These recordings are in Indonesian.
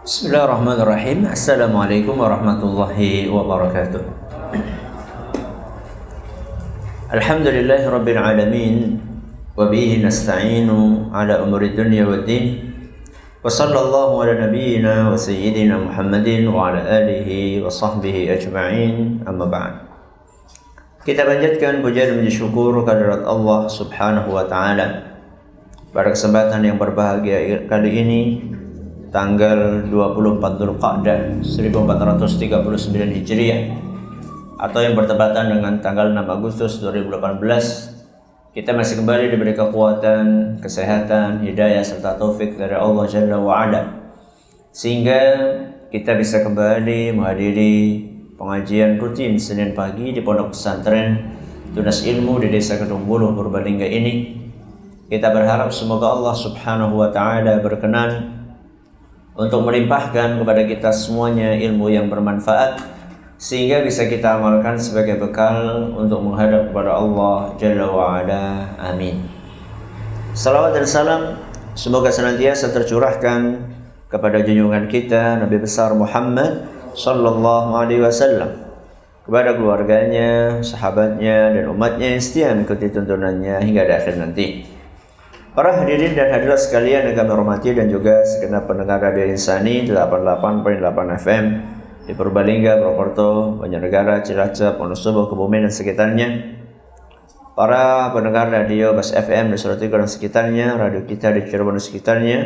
Bismillahirrahmanirrahim. Assalamualaikum warahmatullahi wabarakatuh. Alhamdulillahi rabbil alamin. Wa bihi nasta'inu ala umuri dunya waddin. Wa sallallahu ala nabiyyina wa sayyidina Muhammadin wa ala alihi wa sahbihi ajma'in. Amma ba'd. Kita panjatkan puja dan puji syukur kehadirat Allah Subhanahu wa taala. Pada kesempatan yang berbahagia kali ini, tanggal 24 Dzulqa'dah 1439 Hijriah atau yang bertepatan dengan tanggal 6 Agustus 2018, kita masih kembali diberi kekuatan, kesehatan, hidayah serta taufik dari Allah Jalla wa Ala, sehingga kita bisa kembali menghadiri pengajian rutin Senin pagi di Pondok Pesantren Tunas Ilmu di Desa Kedung Buluh, Purbalingga ini. Kita berharap semoga Allah Subhanahu wa taala berkenan untuk melimpahkan kepada kita semuanya ilmu yang bermanfaat, sehingga bisa kita amalkan sebagai bekal untuk menghadap kepada Allah Jalla wa'ala. Amin. Salawat dan salam semoga senantiasa tercurahkan kepada junjungan kita Nabi besar Muhammad sallallahu alaihi wasallam, kepada keluarganya, sahabatnya, dan umatnya yang setia mengikuti tuntunannya hingga akhir nanti. Para hadirin dan hadirat sekalian yang kami hormati, dan juga segenap pendengar Radio Insani 88.8 FM di Purbalingga, Purwokerto, Banjarnegara, Cilacap, Wonosobo, Kebumen dan sekitarnya. Para pendengar Radio Bas FM di Surabaya dan sekitarnya, radio kita di Cirebon dan sekitarnya,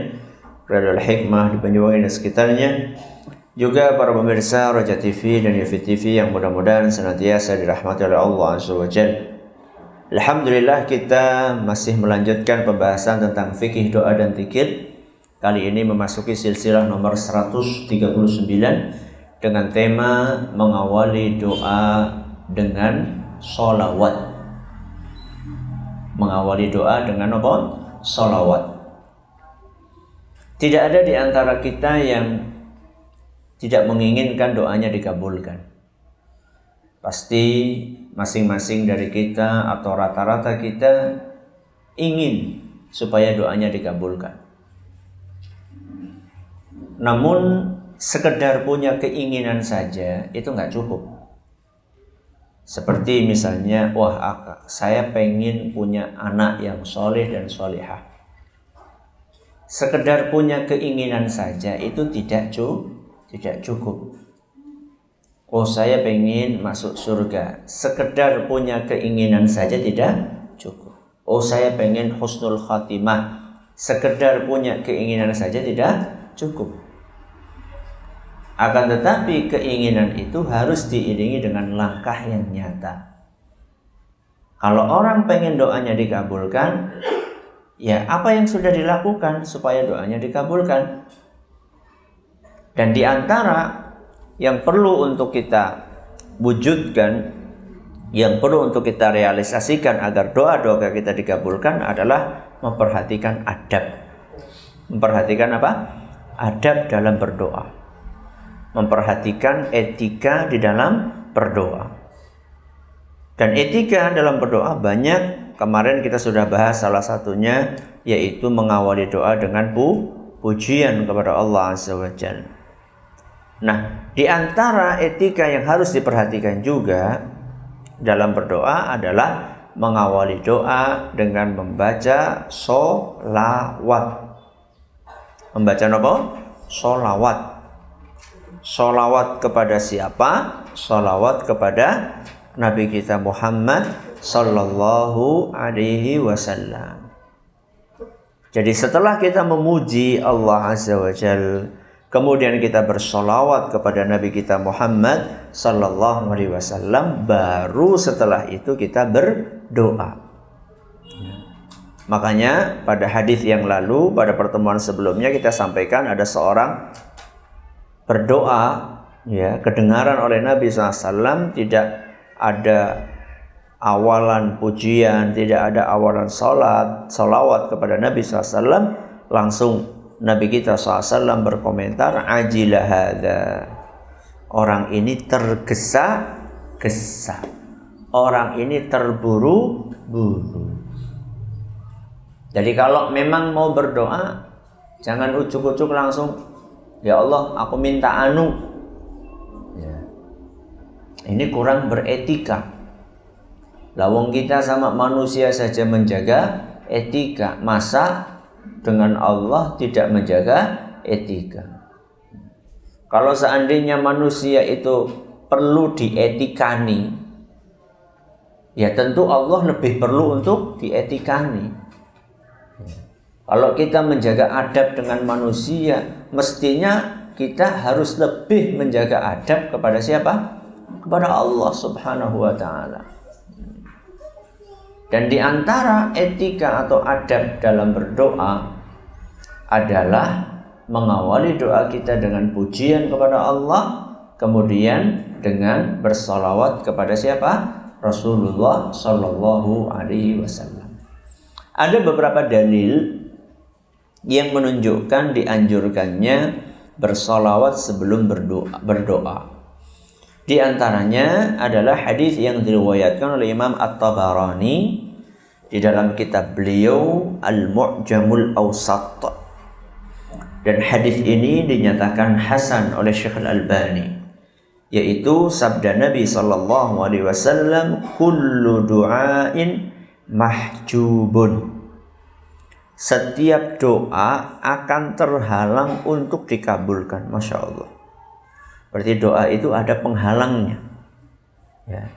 Radio Al-Hikmah di Banyuwangi dan sekitarnya. Juga para pemirsa Roja TV dan Yufi TV yang mudah-mudahan senantiasa dirahmati oleh Allah Azza wa Jalla. Alhamdulillah, kita masih melanjutkan pembahasan tentang fikih doa dan zikir. Kali ini memasuki silsilah nomor 139 dengan tema mengawali doa dengan sholawat. Mengawali doa dengan apa? Sholawat. Tidak ada di antara kita yang tidak menginginkan doanya dikabulkan. Pasti masing-masing dari kita atau rata-rata kita ingin supaya doanya dikabulkan. Namun sekedar punya keinginan saja itu nggak cukup. Seperti misalnya, saya pengen punya anak yang soleh dan solehah. Sekedar punya keinginan saja itu tidak cukup. Saya pengen masuk surga. Sekedar punya keinginan saja tidak cukup. Saya pengen husnul khatimah. Sekedar punya keinginan saja tidak cukup. Akan tetapi keinginan itu harus diiringi dengan langkah yang nyata. Kalau orang pengen doanya dikabulkan, ya apa yang sudah dilakukan supaya doanya dikabulkan? Dan di antara yang perlu untuk kita wujudkan, yang perlu untuk kita realisasikan agar doa-doa kita dikabulkan adalah memperhatikan adab. Memperhatikan apa? Adab dalam berdoa. Memperhatikan etika di dalam berdoa. Dan etika dalam berdoa banyak. Kemarin kita sudah bahas salah satunya, yaitu mengawali doa dengan pujian kepada Allah Azza wa Jalla. Nah, di antara etika yang harus diperhatikan juga dalam berdoa adalah mengawali doa dengan membaca sholawat. Membaca apa? Sholawat. Sholawat kepada siapa? Sholawat kepada Nabi kita Muhammad sallallahu alaihi wasallam. Jadi setelah kita memuji Allah Azza wa Jalla, kemudian kita bersolawat kepada Nabi kita Muhammad sallallahu alaihi wasallam, baru setelah itu kita berdoa. Makanya pada hadis yang lalu, pada pertemuan sebelumnya kita sampaikan ada seorang berdoa, ya, kedengaran oleh Nabi SAW, tidak ada awalan pujian, tidak ada awalan solawat kepada Nabi SAW, langsung Nabi kita SAW berkomentar, ajilah hadza. Orang ini tergesa-gesa. Orang ini terburu-buru. Jadi kalau memang mau berdoa, jangan ujuk-ujuk langsung Ya Allah, aku minta anu. Ya. Ini kurang beretika. Lawang kita sama manusia saja menjaga etika, masa dengan Allah tidak menjaga etika? Kalau seandainya manusia itu perlu dietikani, ya tentu Allah lebih perlu untuk dietikani. Kalau kita menjaga adab dengan manusia, mestinya kita harus lebih menjaga adab kepada siapa? Kepada Allah Subhanahu wa ta'ala. Dan di antara etika atau adab dalam berdoa adalah mengawali doa kita dengan pujian kepada Allah, kemudian dengan bersolawat kepada siapa? Rasulullah Sallallahu Alaihi Wasallam. Ada beberapa dalil yang menunjukkan dianjurkannya bersolawat sebelum berdoa. Di antaranya adalah hadis yang diriwayatkan oleh Imam At-Tabarani di dalam kitab beliau Al-Mu'jamul Awsat. Dan hadis ini dinyatakan hasan oleh Syekh Al-Albani, yaitu sabda Nabi sallallahu alaihi wasallam, kullu du'ain mahjubun. Setiap doa akan terhalang untuk dikabulkan. Masya Allah. Berarti doa itu ada penghalangnya. Ya.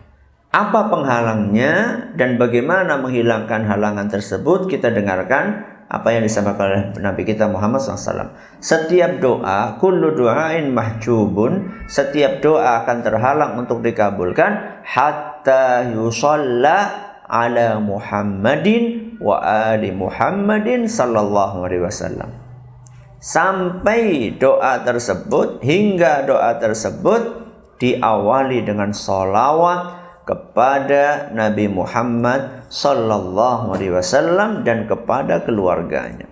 Apa penghalangnya dan bagaimana menghilangkan halangan tersebut, kita dengarkan apa yang disampaikan oleh Nabi kita Muhammad SAW. Setiap doa, kullu du'ain mahjubun, setiap doa akan terhalang untuk dikabulkan, hatta yusalla ala Muhammadin wa ali Muhammadin sallallahu alaihi wasallam. Sampai doa tersebut, hingga doa tersebut diawali dengan sholawat kepada Nabi Muhammad sallallahu alaihi wasallam dan kepada keluarganya.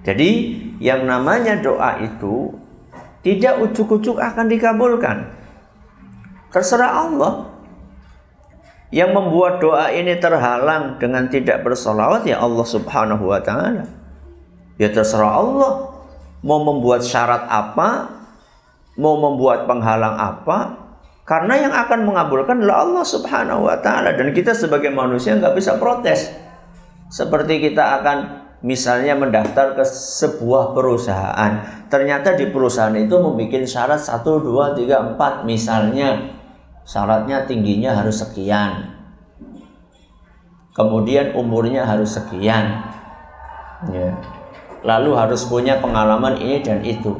Jadi yang namanya doa itu tidak ujuk-ujuk akan dikabulkan. Terserah Allah. Yang membuat doa ini terhalang dengan tidak bersolawat ya Allah Subhanahu wa ta'ala. Ya terserah Allah. Mau membuat syarat apa, mau membuat penghalang apa, karena yang akan mengabulkan adalah Allah Subhanahu wa ta'ala. Dan kita sebagai manusia nggak bisa protes. Seperti kita akan misalnya mendaftar ke sebuah perusahaan. Ternyata di perusahaan itu membuat syarat 1, 2, 3, 4. Misalnya syaratnya tingginya harus sekian. Kemudian umurnya harus sekian. Ya. Lalu harus punya pengalaman ini dan itu.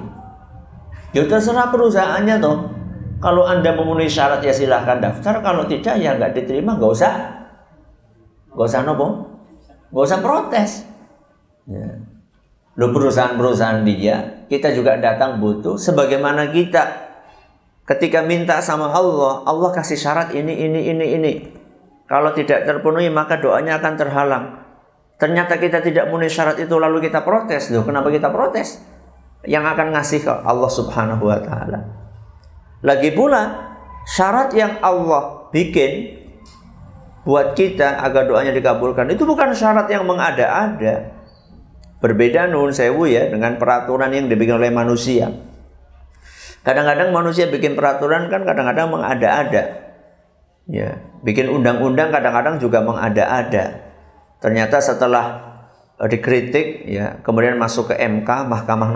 Ya terserah perusahaannya toh. Kalau Anda memenuhi syarat ya silahkan daftar. Kalau tidak ya nggak diterima, nggak usah nopo, nggak usah protes. Ya. Lo perusahaan-perusahaan dia, kita juga datang butuh. Sebagaimana kita ketika minta sama Allah, Allah kasih syarat ini. Kalau tidak terpenuhi maka doanya akan terhalang. Ternyata kita tidak memenuhi syarat itu lalu kita protes. Loh, kenapa kita protes? Yang akan ngasih ke Allah Subhanahu wa ta'ala. Lagi pula syarat yang Allah bikin buat kita agar doanya dikabulkan itu bukan syarat yang mengada-ada. Berbeda nun sewu ya dengan peraturan yang dibikin oleh manusia. Kadang-kadang manusia bikin peraturan kan kadang-kadang mengada-ada. Ya, bikin undang-undang kadang-kadang juga mengada-ada. Ternyata setelah dikritik ya, kemudian masuk ke MK, Mahkamah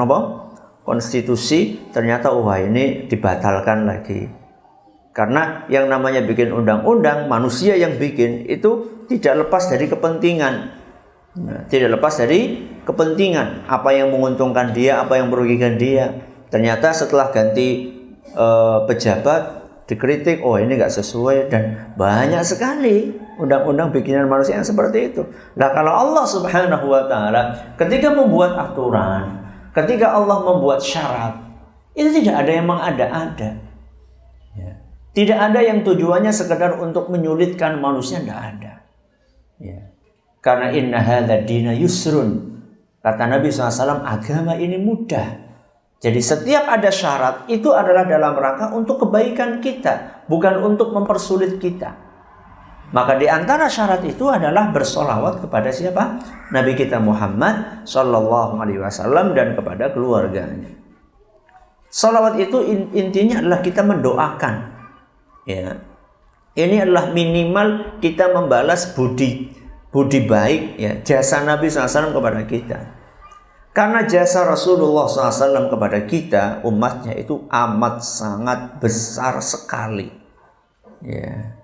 Konstitusi, ternyata wah ini dibatalkan lagi. Karena yang namanya bikin undang-undang, manusia yang bikin itu tidak lepas dari kepentingan. Nah, tidak lepas dari kepentingan, apa yang menguntungkan dia, apa yang merugikan dia. Ternyata setelah ganti pejabat dikritik, oh ini nggak sesuai, dan banyak sekali undang-undang bikinan manusia yang seperti itu. Nah kalau Allah Subhanahu wa ta'ala ketika membuat aturan, ketika Allah membuat syarat, itu tidak ada yang mengada-ada. Ya. Tidak ada yang tujuannya sekedar untuk menyulitkan manusia, tidak ada. Ya. Karena inna hadza dina yusrun. Kata Nabi SAW, agama ini mudah. Jadi setiap ada syarat itu adalah dalam rangka untuk kebaikan kita, bukan untuk mempersulit kita. Maka di antara syarat itu adalah bersolawat kepada siapa? Nabi kita Muhammad sallallahu alaihi wasallam dan kepada keluarganya. Salawat itu intinya adalah kita mendoakan. Ya. Ini adalah minimal kita membalas budi baik, ya, jasa Nabi SAW kepada kita. Karena jasa Rasulullah SAW kepada kita, umatnya, itu amat sangat besar sekali. Ya.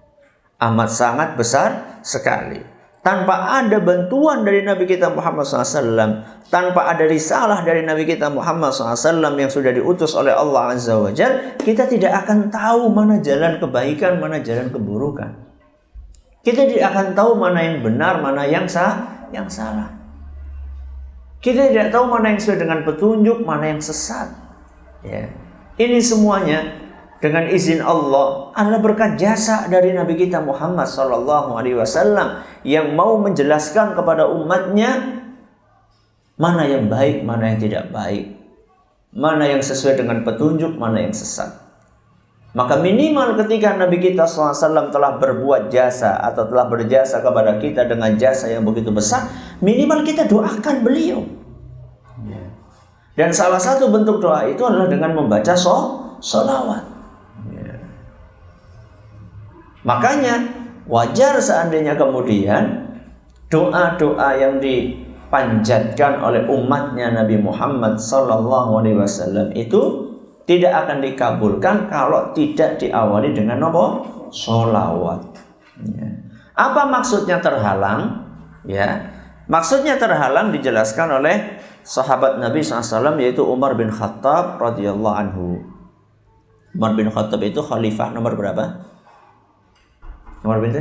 Amat sangat besar sekali. Tanpa ada bantuan dari Nabi kita Muhammad SAW, tanpa ada risalah dari Nabi kita Muhammad SAW yang sudah diutus oleh Allah Azza wa Jalla, kita tidak akan tahu mana jalan kebaikan, mana jalan keburukan. Kita tidak akan tahu mana yang benar, mana yang salah. Kita tidak tahu mana yang sesuai dengan petunjuk, mana yang sesat. Ya. Ini semuanya dengan izin Allah adalah berkat jasa dari Nabi kita Muhammad SAW yang mau menjelaskan kepada umatnya mana yang baik, mana yang tidak baik, mana yang sesuai dengan petunjuk, mana yang sesat. Maka minimal ketika Nabi kita SAW telah berbuat jasa atau telah berjasa kepada kita dengan jasa yang begitu besar, minimal kita doakan beliau. Dan salah satu bentuk doa itu adalah dengan membaca sholawat. Makanya wajar seandainya kemudian doa-doa yang dipanjatkan oleh umatnya Nabi Muhammad SAW itu tidak akan dikabulkan kalau tidak diawali dengan apa? Sholawat. Ya. Apa maksudnya terhalang? Ya, maksudnya terhalang dijelaskan oleh sahabat Nabi SAW, yaitu Umar bin Khattab radhiyallahu anhu. Umar bin Khattab itu khalifah nomor berapa? Nomor berapa?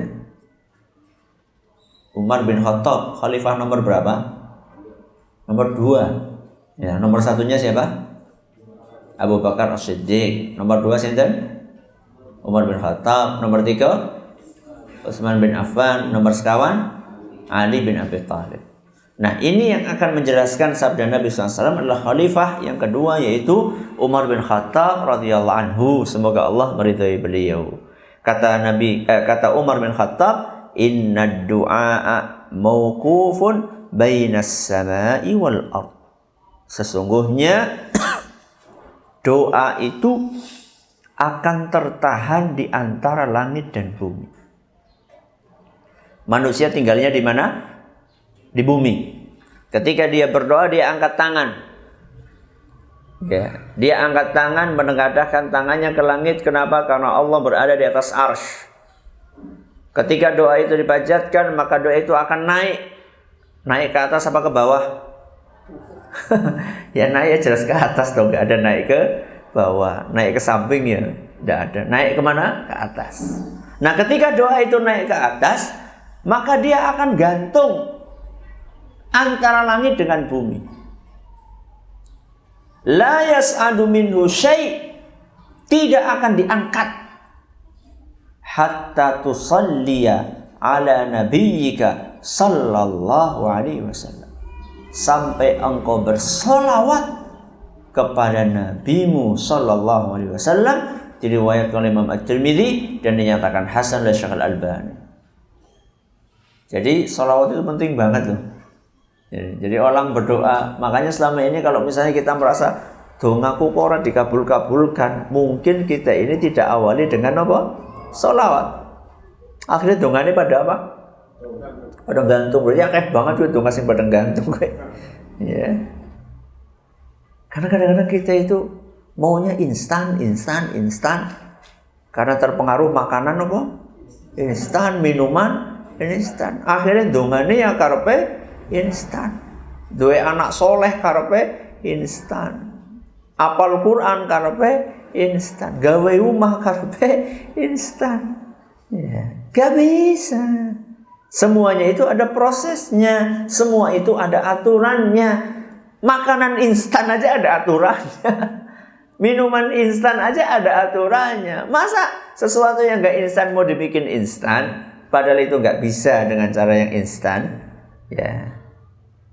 Umar bin Khattab khalifah nomor berapa? Nomor 2. Ya, nomor satunya siapa? Abu Bakar As-Siddiq. Nomor 2 siapa? Umar bin Khattab. Nomor 3 Utsman bin Affan. Nomor sekawan Ali bin Abi Thalib. Nah, ini yang akan menjelaskan sabda Nabi SAW adalah khalifah yang kedua, yaitu Umar bin Khattab radhiyallahu anhu. Semoga Allah meridhai beliau. Kata Umar bin Khattab, "Inna du'a mauqufun bainas sama'i wal ard." Sesungguhnya doa itu akan tertahan di antara langit dan bumi. Manusia tinggalnya di mana? Di bumi. Ketika dia berdoa, dia angkat tangan. Ya, dia angkat tangan, menengadahkan tangannya ke langit. Kenapa? Karena Allah berada di atas arsy. Ketika doa itu dipanjatkan, maka doa itu akan naik. Naik ke atas apa ke bawah? Ya naik jelas ke atas dong, nggak ada naik ke bawah. Naik ke samping ya, nggak ada. Naik kemana? Ke atas. Nah, ketika doa itu naik ke atas, maka dia akan gantung antara langit dengan bumi. La yas'adu minhu syai', tidak akan diangkat hatta tusalliya ala nabiyyika sallallahu alaihi wasallam, sampai engkau bersolawat kepada nabimu sallallahu alaihi wasallam. Diriwayatkan oleh Imam At-Tirmidzi dan dinyatakan hasan oleh Syekh Al-Albani. Jadi solawat itu penting banget loh. Jadi orang berdoa, makanya selama ini kalau misalnya kita merasa dongaku kok ora dikabul-kabulkan, mungkin kita ini tidak awali dengan apa? Sholawat. Akhirnya dongane pada apa? Pada gantung. Berarti akeh banget tuh donga sing pada gantung kayak. Ya. Karena kadang-kadang kita itu maunya instan. Karena terpengaruh makanan apa? Instan, minuman instan. Akhirnya dongane ya karepe instan. Duwe anak soleh karepe instan. Apal Quran karepe instan. Gawe rumah karepe instan. Ya, gak bisa. Semuanya itu ada prosesnya. Semua itu ada aturannya. Makanan instan aja ada aturannya. Minuman instan aja ada aturannya. Masa sesuatu yang gak instan mau dibikin instan, padahal itu gak bisa dengan cara yang instan? Ya,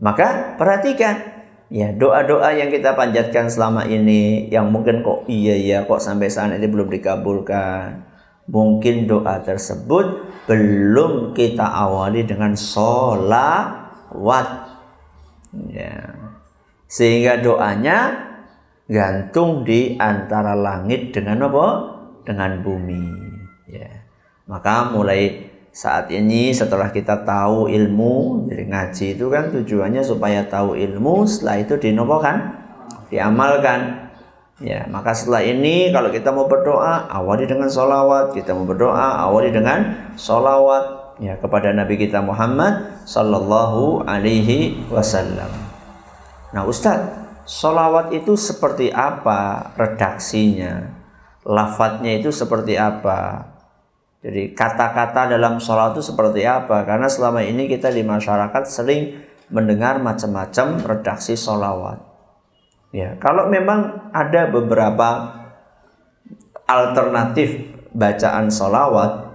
maka perhatikan ya doa-doa yang kita panjatkan selama ini yang mungkin kok kok sampai saat ini belum dikabulkan. Mungkin doa tersebut belum kita awali dengan sholawat. Ya. Sehingga doanya gantung di antara langit dengan apa? Dengan bumi. Ya. Maka mulai saat ini setelah kita tahu ilmu, jadi ngaji itu kan tujuannya supaya tahu ilmu, setelah itu dinopokan, diamalkan. Ya, maka setelah ini kalau kita mau berdoa, awali dengan sholawat. Kita mau berdoa, awali dengan sholawat ya kepada Nabi kita Muhammad Sallallahu Alaihi Wasallam. Nah, Ustadz, sholawat itu seperti apa redaksinya? Lafadznya itu seperti apa? Jadi kata-kata dalam sholawat itu seperti apa? Karena selama ini kita di masyarakat sering mendengar macam-macam redaksi sholawat. Ya, kalau memang ada beberapa alternatif bacaan sholawat,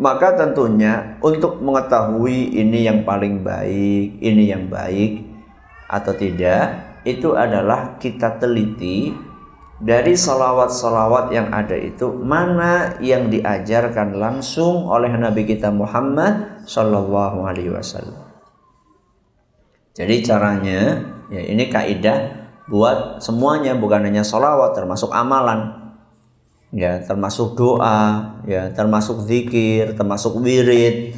maka tentunya untuk mengetahui ini yang paling baik, ini yang baik atau tidak, itu adalah kita teliti dari sholawat-sholawat yang ada itu, mana yang diajarkan langsung oleh Nabi kita Muhammad Sallallahu Alaihi Wasallam. Jadi caranya, ya ini kaidah buat semuanya, bukan hanya sholawat, termasuk amalan, ya termasuk doa, ya termasuk zikir, termasuk wirid,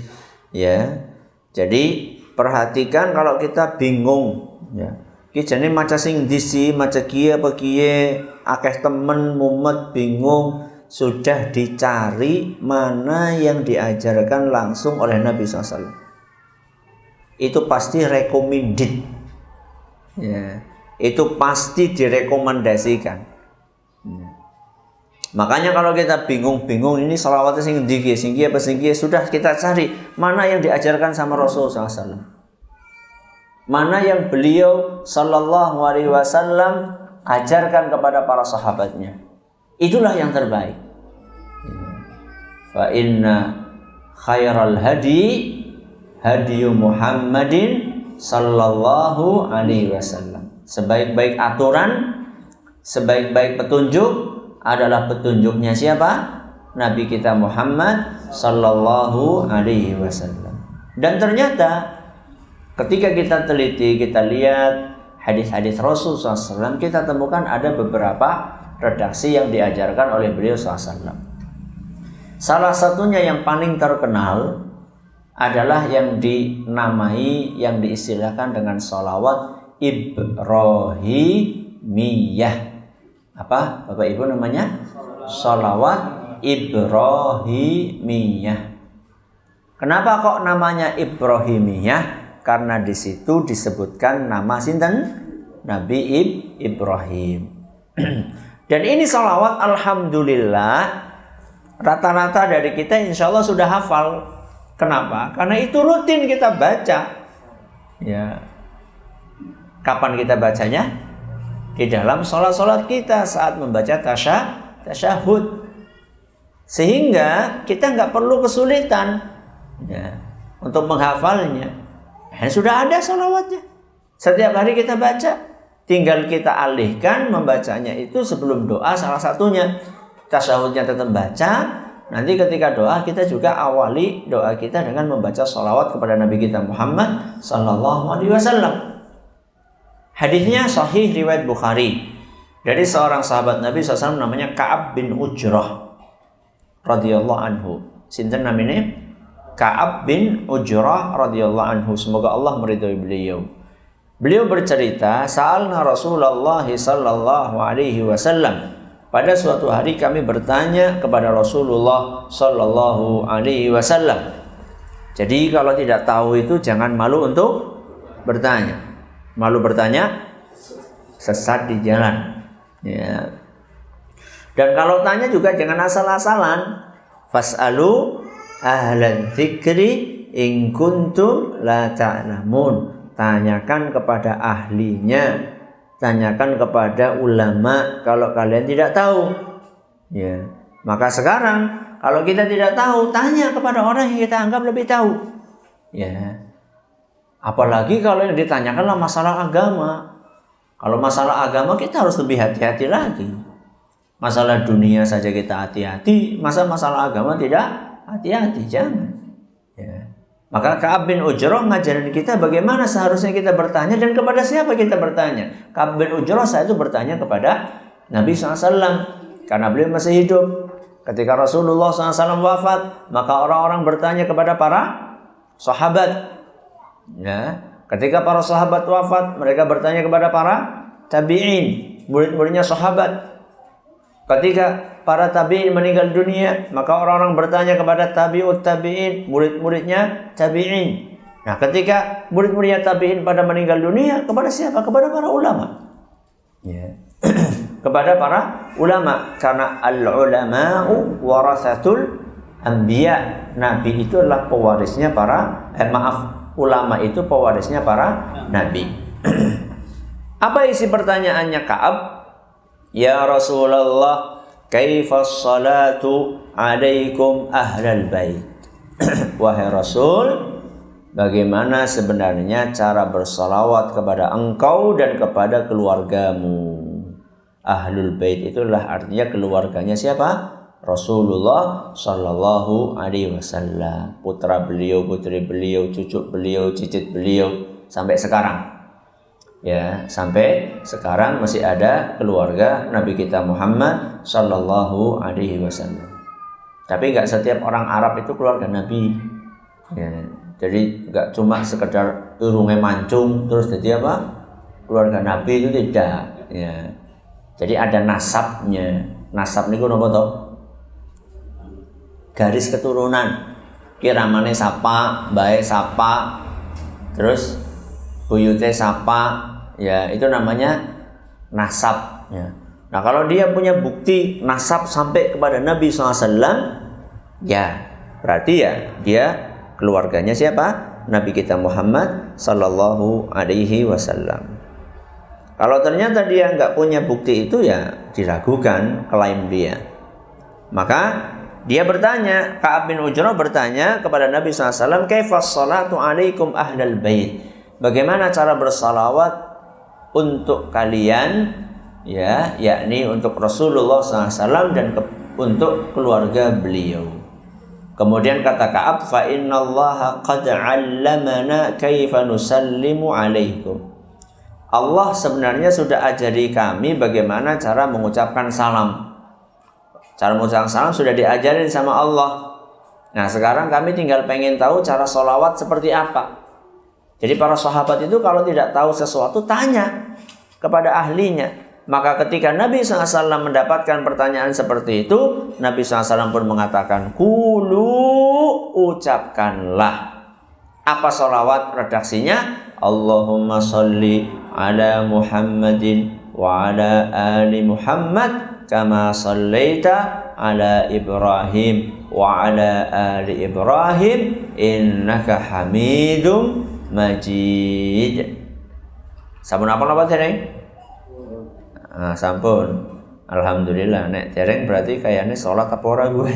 ya. Jadi perhatikan kalau kita bingung, ya. Ki jane maca sing ndi sih, maca kiye apa kiye, akeh temen mumet bingung, sudah dicari mana yang diajarkan langsung oleh Nabi SAW. Itu pasti recommended, ya, itu pasti direkomendasikan. Ya. Makanya kalau kita bingung ini sholawatnya sing ndi apa sing sudah kita cari mana yang diajarkan sama Rasulullah SAW, mana yang beliau Sallallahu Alaihi Wasallam ajarkan kepada para sahabatnya, itulah yang terbaik. Fa inna khairal hadi hadiyu Muhammadin Sallallahu Alaihi Wasallam. Sebaik-baik aturan, sebaik-baik petunjuk adalah petunjuknya siapa? Nabi kita Muhammad Sallallahu Alaihi Wasallam. Dan ternyata ketika kita teliti, kita lihat hadis-hadis Rasul SAW, kita temukan ada beberapa redaksi yang diajarkan oleh beliau SAW. Salah satunya yang paling terkenal adalah yang dinamai, yang diistilahkan dengan sholawat Ibrahimiyah. Apa Bapak Ibu namanya? Sholawat Ibrahimiyah. Kenapa kok namanya Ibrahimiyah? Karena di situ disebutkan nama sinten? Nabi Ibrahim. Dan ini sholawat alhamdulillah rata-rata dari kita insya Allah sudah hafal. Kenapa? Karena itu rutin kita baca. Ya. Kapan kita bacanya? Di dalam sholat-sholat kita saat membaca tasyahud. Sehingga kita nggak perlu kesulitan, ya, untuk menghafalnya. Sudah ada sholawatnya. Setiap hari kita baca. Tinggal kita alihkan membacanya itu sebelum doa salah satunya. Tasyahudnya tetap baca. Nanti ketika doa kita juga awali doa kita dengan membaca sholawat kepada Nabi kita Muhammad Sallallahu Alaihi Wasallam. Hadisnya sahih riwayat Bukhari dari seorang sahabat Nabi SAW namanya Ka'ab bin Ujrah radhiyallahu anhu. Sinten namanya? Ka'ab bin Ujrah radhiyallahu anhu. Semoga Allah meridhai beliau. Beliau bercerita, sa'alna Rasulullah sallallahu alaihi wasallam. Pada suatu hari kami bertanya kepada Rasulullah sallallahu alaihi wasallam. Jadi kalau tidak tahu itu jangan malu untuk bertanya. Malu bertanya sesat di jalan. Ya. Dan kalau tanya juga jangan asal-asalan. Fas'alu ahlan dzikri in kuntum la ta'lamun. Tanyakan kepada ahlinya. Tanyakan kepada ulama kalau kalian tidak tahu. Ya. Maka sekarang kalau kita tidak tahu, tanya kepada orang yang kita anggap lebih tahu. Ya. Apalagi kalau yang ditanyakanlah masalah agama. Kalau masalah agama kita harus lebih hati-hati lagi. Masalah dunia saja kita hati-hati, masa masalah agama tidak hati-hati? Jangan. Ya. Maka Ka'ab bin Ujrah ngajarin kita bagaimana seharusnya kita bertanya dan kepada siapa kita bertanya. Ka'ab bin Ujrah saat itu bertanya kepada Nabi SAW karena beliau masih hidup. Ketika Rasulullah SAW wafat, maka orang-orang bertanya kepada para sahabat. Ya, ketika para sahabat wafat, mereka bertanya kepada para tabi'in, murid-muridnya sahabat. Ketika para tabi'in meninggal dunia, maka orang-orang bertanya kepada tabi'ut tabi'in, murid-muridnya tabi'in. Nah, ketika murid-muridnya tabi'in pada meninggal dunia, kepada siapa? Kepada para ulama. Ya. Kepada para ulama, karena al-ulama'u warasatul anbiya. Nabi itu adalah pewarisnya para ulama itu pewarisnya para nabi. Apa isi pertanyaannya Ka'ab? Ya Rasulullah, kaifas salatu alaikum ahlal bait. Wahai Rasul, bagaimana sebenarnya cara bersalawat kepada engkau dan kepada keluargamu? Ahlul bait itulah artinya keluarganya siapa? Rasulullah Sallallahu Alaihi Wasallam, putra beliau, putri beliau, cucu beliau, cicit beliau, sampai sekarang. Ya, sampai sekarang masih ada keluarga Nabi kita Muhammad Sallallahu Alaihi Wasallam. Tapi nggak setiap orang Arab itu keluarga Nabi. Ya, jadi nggak cuma sekedar urunge mancung terus jadi apa? Keluarga Nabi itu tidak. Ya. Jadi ada nasabnya. Nasab niku napa to? Garis keturunan. Kiramane sapa, bae sapa, terus buyute sapa, ya itu namanya nasab. Ya. Nah kalau dia punya bukti nasab sampai kepada Nabi SAW, ya berarti ya dia keluarganya siapa? Nabi kita Muhammad Sallallahu Alaihi Wasallam. Kalau ternyata dia nggak punya bukti itu, ya diragukan klaim dia. Maka dia bertanya, Ka'ab bin Ujrah bertanya kepada Nabi SAW, kaifas salatu alaikum ahlal bait. Bagaimana cara bersalawat untuk kalian, ya, yakni untuk Rasulullah SAW dan untuk keluarga beliau. Kemudian kata Ka'ab, fa innallaha qad 'allamana kaifa nusallimu alaikum. Allah sebenarnya sudah ajari kami bagaimana cara mengucapkan salam. Cara mengucapkan salam sudah diajarin sama Allah. Nah sekarang kami tinggal pengen tahu cara sholawat seperti apa. Jadi para sahabat itu kalau tidak tahu sesuatu tanya kepada ahlinya. Maka ketika Nabi SAW mendapatkan pertanyaan seperti itu, Nabi SAW pun mengatakan, Kulu, ucapkanlah. Apa sholawat redaksinya? Allahumma salli ala Muhammadin wa ala ali Muhammad kama sallaita ala Ibrahim wa ala ali Ibrahim innaka Hamidum Majid. Sampun apa dereng? Sampun. Alhamdulillah. Nek dereng berarti kayaknya sholat apa ora gue.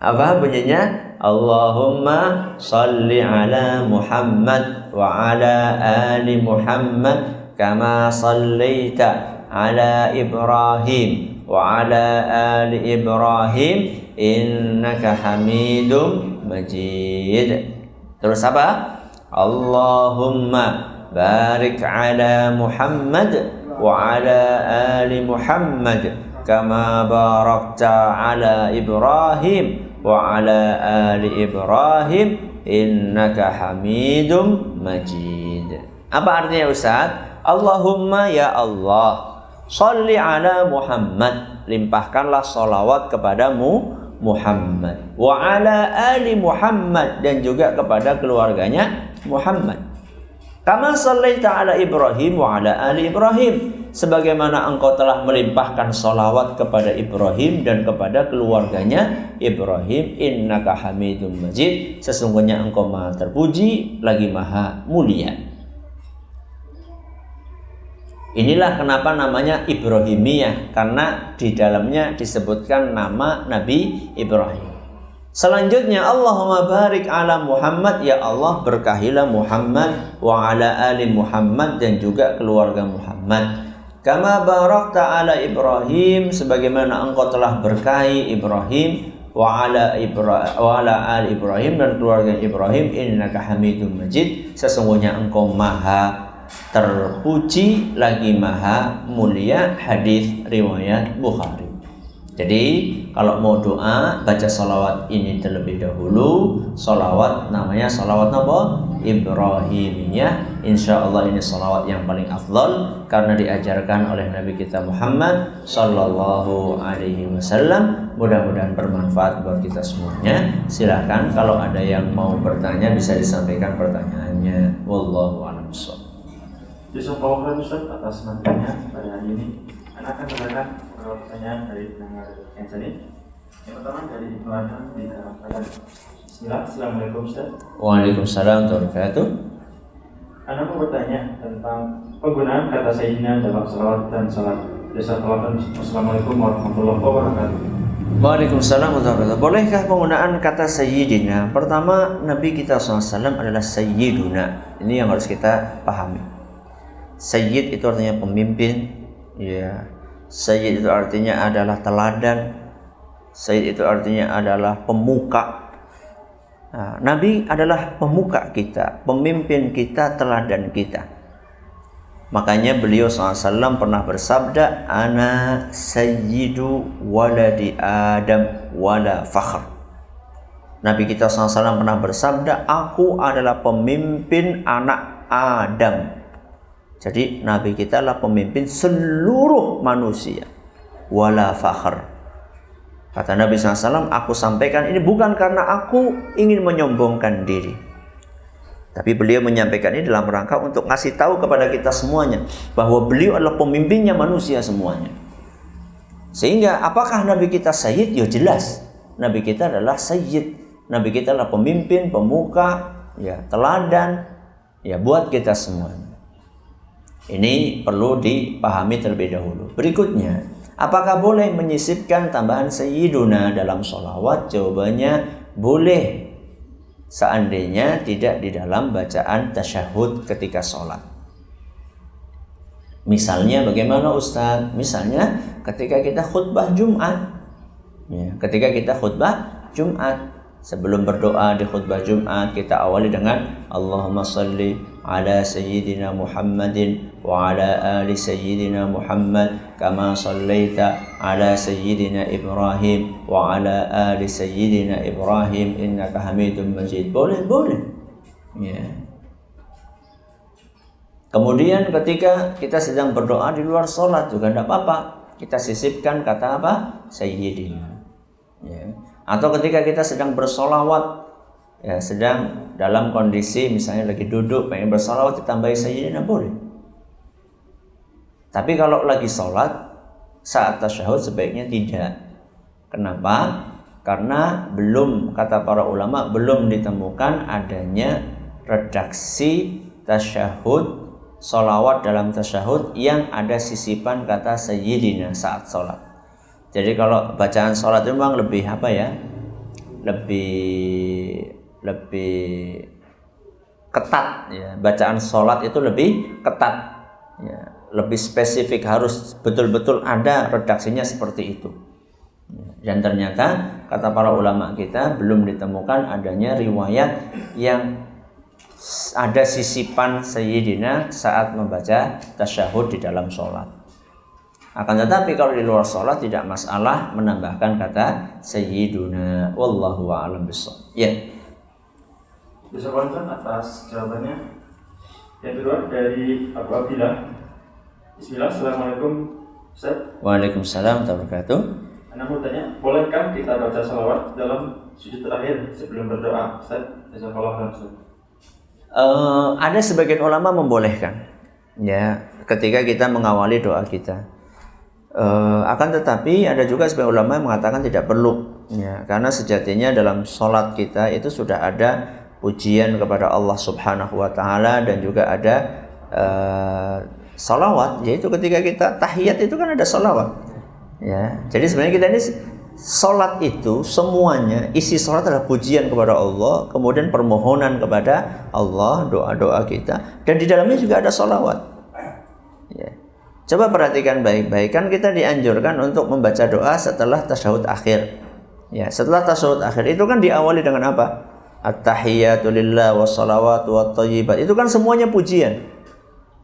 Apa bunyinya? Allahumma salli ala Muhammad wa ala ali Muhammad kama sallaita ala Ibrahim wa ala ali Ibrahim innaka Hamidum Majid. Terus apa? Allahumma barik ala Muhammad wa ala ali Muhammad kama barakta ala Ibrahim wa ala ali Ibrahim innaka Hamidum Majid. Apa artinya Ustaz? Allahumma ya Allah, sholli ala Muhammad, limpahkanlah sholawat kepadamu Muhammad, wa ala ali Muhammad, dan juga kepada keluarganya Muhammad. Kama shallaita ala Ibrahim wa ala ali Ibrahim, sebagaimana engkau telah melimpahkan sholawat kepada Ibrahim dan kepada keluarganya Ibrahim, innaka Hamidum Majid, sesungguhnya engkau maha terpuji lagi maha mulia. Inilah kenapa namanya Ibrahimiyah, karena di dalamnya disebutkan nama Nabi Ibrahim. Selanjutnya Allahumma barik ala Muhammad, ya Allah berkahilah Muhammad wa ala ali Muhammad, dan juga keluarga Muhammad. Kama barakta ala Ibrahim, sebagaimana engkau telah berkahi Ibrahim, wa ala ali Ibrahim dan keluarga Ibrahim innaka Hamidum Majid, sesungguhnya engkau maha terpuji lagi maha mulia. Hadis riwayat Bukhari. Jadi kalau mau doa baca salawat ini terlebih dahulu. Salawat namanya salawat apa? Ibrahimiyah. Insya Allah ini salawat yang paling afdal karena diajarkan oleh Nabi kita Muhammad Sallallahu Alaihi Wasallam. Mudah-mudahan bermanfaat buat kita semuanya. Silakan kalau ada yang mau bertanya bisa disampaikan pertanyaannya. Wallahu a'lam bishawab. Jazakallahu khairan Ustaz atas materinya pada hari ini. Anak akan membacakan beberapa pertanyaan dari pendengar yang tadi. Yang pertama dari Ibnu Adam di Karangpayan. Bismillah, Assalamualaikum Ustaz. Waalaikumsalam warahmatullahi wabarakatuh. Anak mau bertanya tentang penggunaan kata sayyidina dalam salawat dan salat. Jazakallahu khairan. Assalamualaikum warahmatullahi wabarakatuh. Waalaikumsalam warahmatullahi wabarakatuh. Bolehkah penggunaan kata sayyidina? Pertama, Nabi kita SAW adalah sayyiduna. Ini yang harus kita pahami. Sayyid itu artinya pemimpin, ya. Sayyid itu artinya adalah teladan. Sayyid itu artinya adalah pemuka. Nah, Nabi adalah pemuka kita, pemimpin kita, teladan kita. Makanya beliau SAW pernah bersabda, Ana sayyidu waladi Adam wala fakhr. Nabi kita SAW pernah bersabda, aku adalah pemimpin anak Adam. Jadi Nabi kita adalah pemimpin seluruh manusia. Wala fakhr. Kata Nabi SAW, aku sampaikan ini bukan karena aku ingin menyombongkan diri. Tapi beliau menyampaikan ini dalam rangka untuk ngasih tahu kepada kita semuanya bahwa beliau adalah pemimpinnya manusia semuanya. Sehingga apakah Nabi kita sayyid? Ya jelas. Nabi kita adalah sayyid. Nabi kita adalah pemimpin, pemuka, ya, teladan, ya, buat kita semuanya. Ini perlu dipahami terlebih dahulu. Berikutnya, apakah boleh menyisipkan tambahan sayyiduna dalam sholawat? Jawabannya boleh, seandainya tidak di dalam bacaan tasyahud ketika sholat. Misalnya bagaimana Ustaz? Misalnya ketika kita khutbah Jumat, ya, ketika kita khutbah Jumat, sebelum berdoa di khutbah Jumat kita awali dengan Allahumma salli ala sayyidina Muhammadin wa ala ali sayyidina Muhammad kama sallaita ala sayyidina Ibrahim wa ala ali sayyidina Ibrahim innaka Hamidum Majid. Boleh. Ya. Kemudian ketika kita sedang berdoa di luar sholat juga tidak apa-apa. Kita sisipkan kata apa? Sayyidina. Ya. Atau ketika kita sedang bersolawat, ya, sedang dalam kondisi misalnya lagi duduk pengen bersolawat ditambahi sayyidina, boleh. Tapi kalau lagi sholat saat tasyahud sebaiknya tidak. Kenapa? Karena belum, kata para ulama, belum ditemukan adanya redaksi tasyahud, sholawat dalam tasyahud yang ada sisipan kata sayyidina saat sholat. Jadi kalau bacaan sholat itu memang lebih apa ya? Lebih ketat ya. Bacaan sholat itu lebih ketat ya, lebih spesifik, harus betul-betul ada redaksinya seperti itu. Dan ternyata kata para ulama kita belum ditemukan adanya riwayat yang ada sisipan sayyidina saat membaca tasyahud di dalam sholat. Akan tetapi kalau di luar sholat tidak masalah menambahkan kata sayyiduna. Wallahu a'lam bishawab. Ya. Bisa konsen atas jawabannya. Yang kedua dari Abu Abdillah. Bismillah, Assalamualaikum Ustaz. Waalaikumsalam warahmatullahi wabarakatuh. Anda mau tanya, bolehkah kita baca salawat dalam sujud terakhir sebelum berdoa? Ustaz, jazakallahu khairan Ustaz. Ada sebagian ulama membolehkan, ya, ketika kita mengawali doa kita. Akan tetapi ada juga sebagian ulama yang mengatakan tidak perlu, ya, karena sejatinya dalam sholat kita itu sudah ada pujian kepada Allah Subhanahu Wa Taala dan juga ada salawat, yaitu ketika kita tahiyat itu kan ada salawat, ya. Jadi sebenarnya kita ini sholat itu semuanya isi sholat adalah pujian kepada Allah, kemudian permohonan kepada Allah, doa-doa kita, dan di dalamnya juga ada salawat, ya. Coba perhatikan baik-baik, kan kita dianjurkan untuk membaca doa setelah tasyahud akhir, Ya, setelah tasyahud akhir itu kan diawali dengan apa? At-tahiyatu lillah wassalawatu wattayyibat. Itu kan semuanya pujian.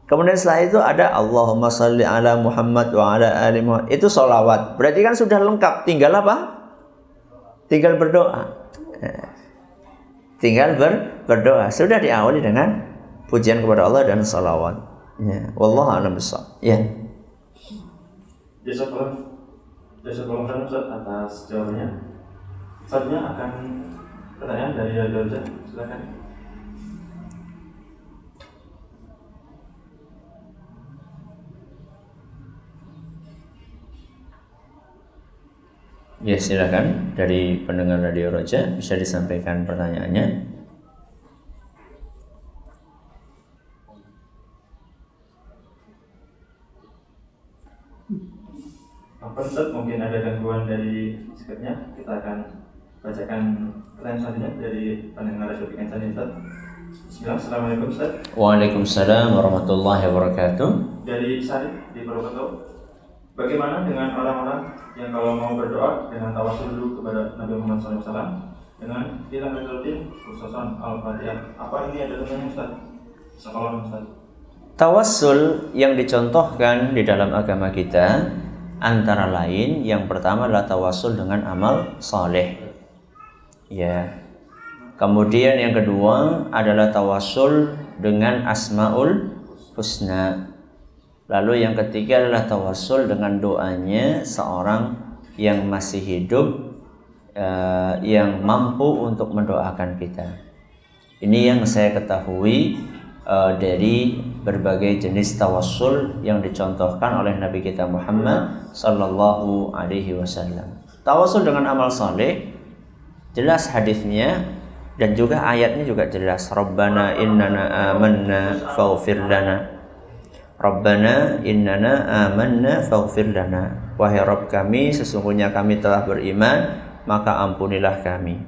Kemudian setelah itu ada Allahumma salli ala Muhammad wa ala ali Muhammad. Itu sholawat. Berarti kan sudah lengkap. Tinggal apa? Tinggal berdoa. Tinggal berdoa. Sudah diawali dengan pujian kepada Allah dan sholawat. Ya, wallahu a'lam bishawab. Ya. Jazakallah khairan Ustaz atas jawabannya. Selanjutnya akan pertanyaan dari Ustaz. Silakan. Ya, silakan dari pendengar Radio Roja bisa disampaikan pertanyaannya. Apa Ustaz, mungkin ada gangguan dari skripnya. Kita akan bacakan pertanyaan selanjutnya dari pendengar Radio Kencan Ustaz. Bismillah. Assalamualaikum Ustaz. Waalaikumsalam warahmatullahi wabarakatuh. Dari Sarif di Purwokerto. Bagaimana dengan orang-orang yang kalau mau berdoa dengan tawasul dulu kepada Nabi Muhammad SAW dengan bilang rutin khususan Al-Fatihah? Apa ini ada temannya Ustaz? Sekolah Ustaz. Tawassul yang dicontohkan di dalam agama kita antara lain yang pertama adalah tawassul dengan amal saleh. Ya. Kemudian yang kedua adalah tawassul dengan asmaul husna. Lalu yang ketiga adalah tawassul dengan doanya seorang yang masih hidup yang mampu untuk mendoakan kita. Ini yang saya ketahui dari berbagai jenis tawassul yang dicontohkan oleh Nabi kita Muhammad sallallahu alaihi wasallam. Tawassul dengan amal saleh jelas hadisnya dan juga ayatnya juga jelas. Rabbana innana amanna faghfir lana. Rabbana innana amanna faghfir lana. Wahai Rabb kami, sesungguhnya kami telah beriman, maka ampunilah kami.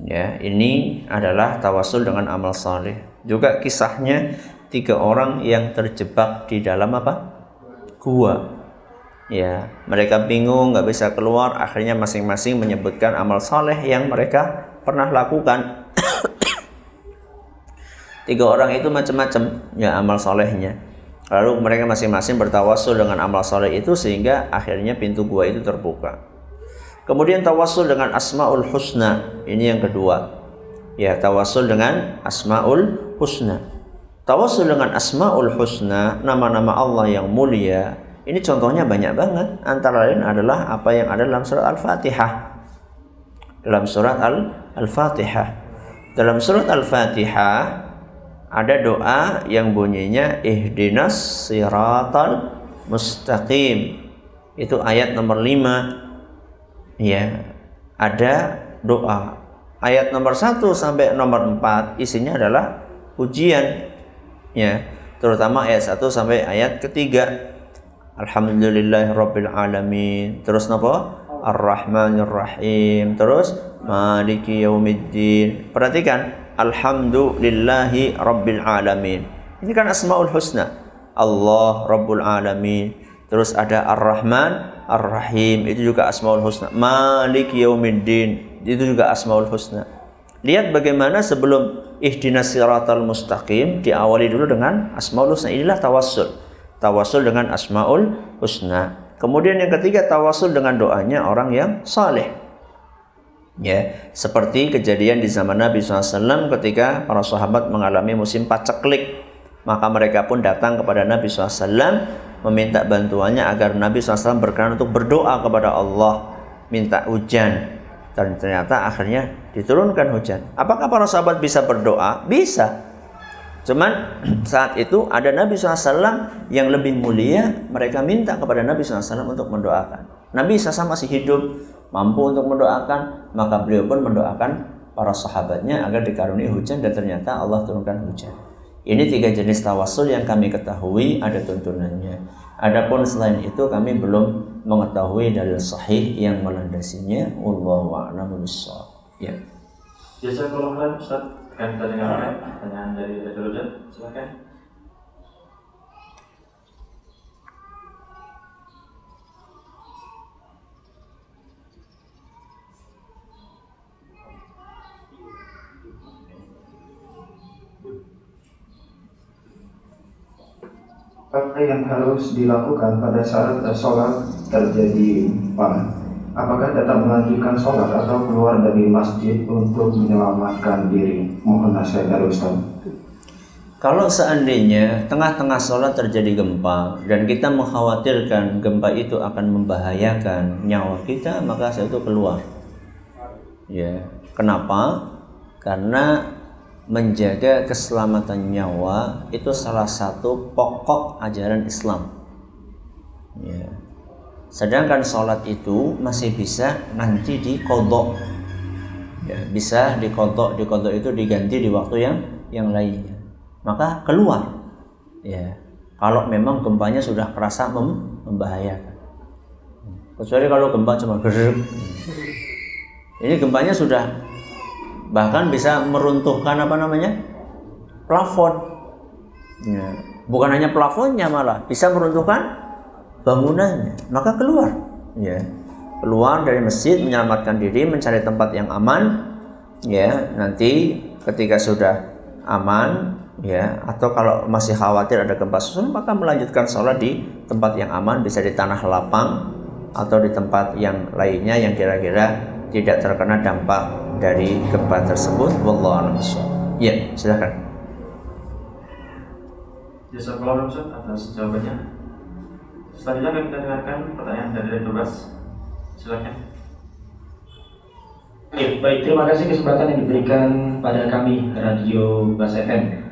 Ya, ini adalah tawassul dengan amal saleh. Juga kisahnya 3 orang yang terjebak di dalam apa? Gua. Ya, mereka bingung, nggak bisa keluar. Akhirnya masing-masing menyebutkan amal saleh yang mereka pernah lakukan. 3 orang itu macam-macam ya amal salehnya. Lalu mereka masing-masing bertawassul dengan amal saleh itu sehingga akhirnya pintu gua itu terbuka. Kemudian tawassul dengan asmaul husna. Ini yang kedua. Ya, tawassul dengan asmaul husna. Tawassul dengan asmaul husna, nama-nama Allah yang mulia. Ini contohnya banyak banget. Antara lain adalah apa yang ada dalam surat Al-Fatihah. Dalam surat Al-Fatihah. Dalam surat Al-Fatihah ada doa yang bunyinya ihdinas siratal mustaqim. Itu ayat nomor 5. Ya, ada doa. Ayat nomor 1 sampai nomor 4 isinya adalah pujian. Ya, terutama ayat 1 sampai ayat ketiga. Alhamdulillahirabbil alamin. Terus napa? Ar-Rahmanir Rahim. Terus Maliki Yaumiddin. Perhatikan, Alhamdulillahi Rabbil Alamin. Ini kan asmaul husna. Allah Rabbul Alamin. Terus ada Ar-Rahman Ar-Rahim. Itu juga asmaul husna. Maliki Yaumiddin. Itu juga asmaul husna. Lihat bagaimana sebelum ihdinas siratal mustaqim diawali dulu dengan asmaul husna. Inilah tawassul. Tawassul dengan asmaul husna. Kemudian yang ketiga tawassul dengan doanya orang yang saleh. Ya, seperti kejadian di zaman Nabi SAW ketika para sahabat mengalami musim paceklik, maka mereka pun datang kepada Nabi SAW meminta bantuannya agar Nabi SAW berkenan untuk berdoa kepada Allah, minta hujan, dan ternyata akhirnya diturunkan hujan. Apakah para sahabat bisa berdoa? Bisa. Cuman saat itu ada Nabi SAW yang lebih mulia, mereka minta kepada Nabi SAW untuk mendoakan. Nabi SAW masih hidup, mampu untuk mendoakan, maka beliau pun mendoakan para sahabatnya agar dikaruniai hujan dan ternyata Allah turunkan hujan. Ini 3 jenis tawassul yang kami ketahui ada tuntunannya. Adapun selain itu kami belum mengetahui dalil sahih yang melandasinya. Wallahu a'lam bishawab. Ya. Jazakallahu khairan Ustaz. Akan kita dengarkan pertanyaan dari Raja. Silakan. apa yang harus dilakukan pada saat sholat terjadi gempa? Apakah tetap melanjutkan sholat atau keluar dari masjid untuk menyelamatkan diri? Mohon nasihat dari Ustaz. Kalau seandainya tengah-tengah sholat terjadi gempa dan kita mengkhawatirkan gempa itu akan membahayakan nyawa kita, maka saat itu keluar. Ya, kenapa? Karena menjaga keselamatan nyawa itu salah satu pokok ajaran Islam. Ya. Sedangkan sholat itu masih bisa nanti diqadha. Ya, bisa diqadha itu diganti di waktu yang lainnya. Maka keluar, ya. Kalau memang gempanya sudah kerasa membahayakan. Kecuali kalau gempa cuma gerep. Ini gempanya sudah bahkan bisa meruntuhkan plafon. Ya. Bukan hanya plafonnya, malah bisa meruntuhkan bangunannya. Maka keluar, ya. Keluar dari masjid, menyelamatkan diri, mencari tempat yang aman. Ya, nanti ketika sudah aman, ya, atau kalau masih khawatir ada gempa susulan, maka melanjutkan sholat di tempat yang aman, bisa di tanah lapang atau di tempat yang lainnya yang kira-kira tidak terkena dampak dari gempa tersebut. Wallahu a'lam bishawab. Ya, silakan. Jazakallahu khairan atas jawabannya. Selanjutnya kita dengarkan pertanyaan dari Tobas. Silakan. Baik, terima kasih kesempatan yang diberikan pada kami Radio Bas FM.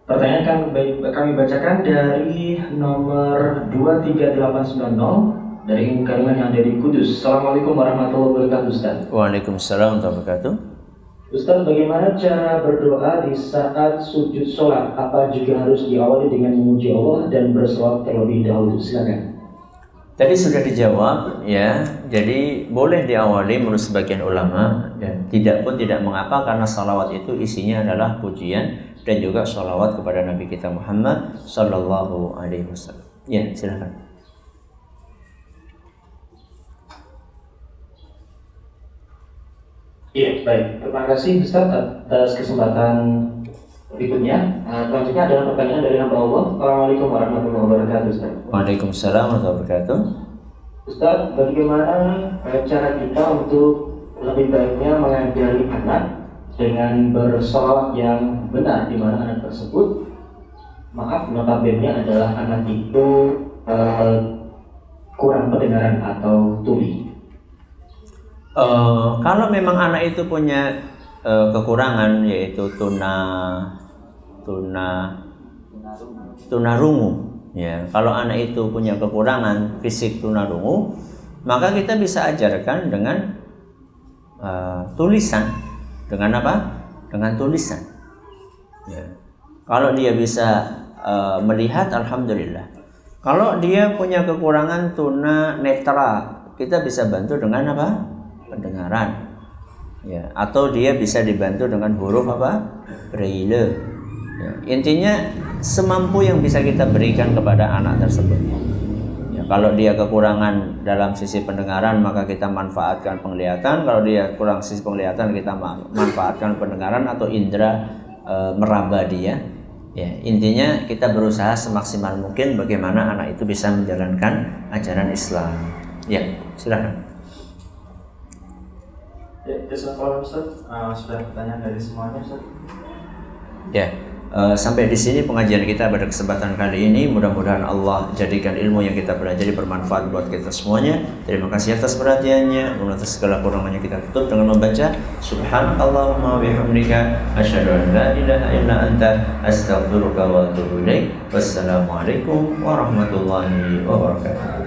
Pertanyaan kami bacakan dari nomor 23890 dari kalimat yang ada di Kudus. Assalamualaikum warahmatullahi wabarakatuh, Ustaz. Waalaikumsalam warahmatullahi wabarakatuh. Ustaz, bagaimana cara berdoa di saat sujud sholat? Apa juga harus diawali dengan memuji Allah dan berselawat terlebih dahulu? Silakan. Tadi sudah dijawab, ya. Jadi boleh diawali menurut sebagian ulama, dan tidak mengapa karena salawat itu isinya adalah pujian dan juga salawat kepada Nabi kita Muhammad Sallallahu Alaihi Wasallam. Ya, silakan. Iya, baik. Terima kasih Ustaz atas kesempatan berikutnya. Selanjutnya adalah pertanyaan dari hamba Allah. Assalamualaikum warahmatullahi wabarakatuh, Ustaz. Waalaikumsalam warahmatullahi wabarakatuh. Ustaz, bagaimana cara kita untuk lebih baiknya mengajari anak dengan bersolawat yang benar, di mana anak tersebut, maaf, notabene adalah anak itu kurang pendengaran atau tuli. Kalau memang anak itu punya kekurangan, yaitu tunarungu, ya. Kalau anak itu punya kekurangan fisik tunarungu, maka kita bisa ajarkan dengan tulisan. Dengan apa? Dengan tulisan. Ya. Kalau dia bisa melihat, alhamdulillah. Kalau dia punya kekurangan tuna netra, kita bisa bantu dengan apa? Pendengaran. Ya. Atau dia bisa dibantu dengan huruf apa? Braille. Ya. Intinya semampu yang bisa kita berikan kepada anak tersebut. Ya, kalau dia kekurangan dalam sisi pendengaran, maka kita manfaatkan penglihatan. Kalau dia kurang sisi penglihatan, kita manfaatkan pendengaran atau indera meraba dia. Ya, intinya kita berusaha semaksimal mungkin bagaimana anak itu bisa menjalankan ajaran Islam. Ya, silakan. Ya, jazakallahu Ustaz. Sudah pertanyaan dari semuanya, Ustaz. Ya. Sampai di sini pengajian kita pada kesempatan kali ini. Mudah-mudahan Allah jadikan ilmu yang kita pelajari bermanfaat buat kita semuanya. Terima kasih atas perhatiannya. Atas segala kurangannya kita tutup dengan membaca Subhanallahumma wa bihamdika asyhadu an la ilaha illa anta astaghfiruka wa atubu ilaik. Wassalamualaikum warahmatullahi wabarakatuh.